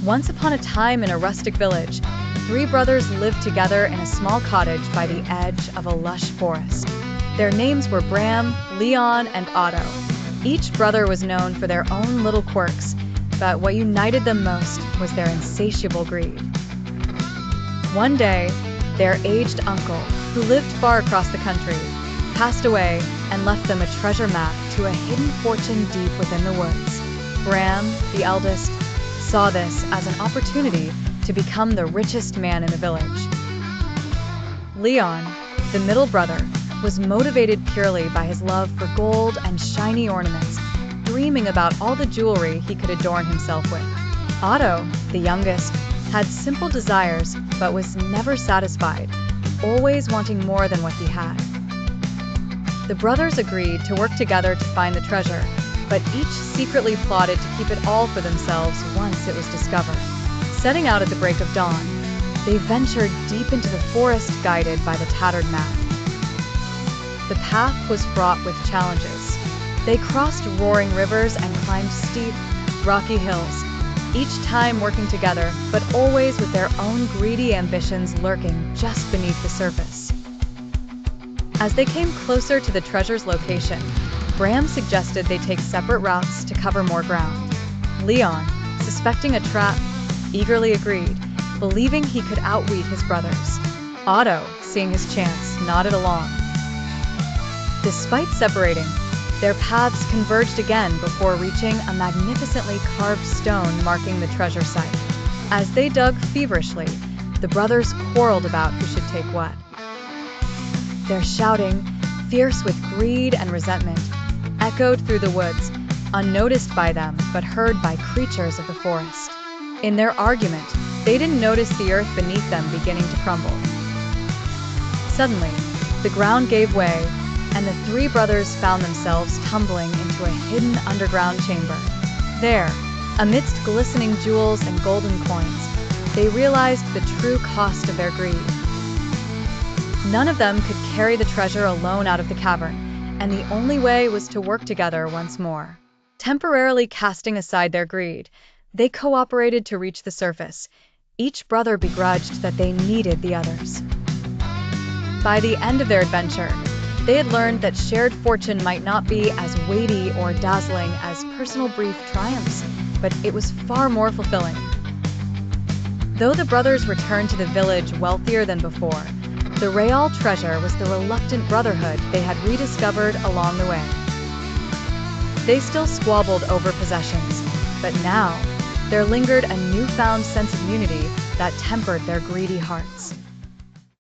Once upon a time in a rustic village, three brothers lived together in a small cottage by the edge of a lush forest. Their names were Bram, Leon, and Otto. Each brother was known for their own little quirks, but what united them most was their insatiable greed. One day, their aged uncle, who lived far across the country, passed away and left them a treasure map to a hidden fortune deep within the woods. Bram, the eldest, saw this as an opportunity to become the richest man in the village. Leon, the middle brother, was motivated purely by his love for gold and shiny ornaments, dreaming about all the jewelry he could adorn himself with. Otto, the youngest, had simple desires but was never satisfied, always wanting more than what he had. The brothers agreed to work together to find the treasure, but each secretly plotted to keep it all for themselves once it was discovered. Setting out at the break of dawn, they ventured deep into the forest guided by the tattered map. The path was fraught with challenges. They crossed roaring rivers and climbed steep, rocky hills, each time working together, but always with their own greedy ambitions lurking just beneath the surface. As they came closer to the treasure's location, Bram suggested they take separate routes to cover more ground. Leon, suspecting a trap, eagerly agreed, believing he could outwit his brothers. Otto, seeing his chance, nodded along. Despite separating, their paths converged again before reaching a magnificently carved stone marking the treasure site. As they dug feverishly, the brothers quarreled about who should take what. Their shouting, fierce with greed and resentment, echoed through the woods, unnoticed by them but heard by creatures of the forest. In their argument, they didn't notice the earth beneath them beginning to crumble. Suddenly, the ground gave way, and the three brothers found themselves tumbling into a hidden underground chamber. There, amidst glistening jewels and golden coins, they realized the true cost of their greed. None of them could carry the treasure alone out of the cavern, and the only way was to work together once more. Temporarily casting aside their greed, they cooperated to reach the surface. Each brother begrudged that they needed the others. By the end of their adventure, they had learned that shared fortune might not be as weighty or dazzling as personal brief triumphs, but it was far more fulfilling. Though the brothers returned to the village wealthier than before, the real treasure was the reluctant brotherhood they had rediscovered along the way. They still squabbled over possessions, but now there lingered a newfound sense of unity that tempered their greedy hearts.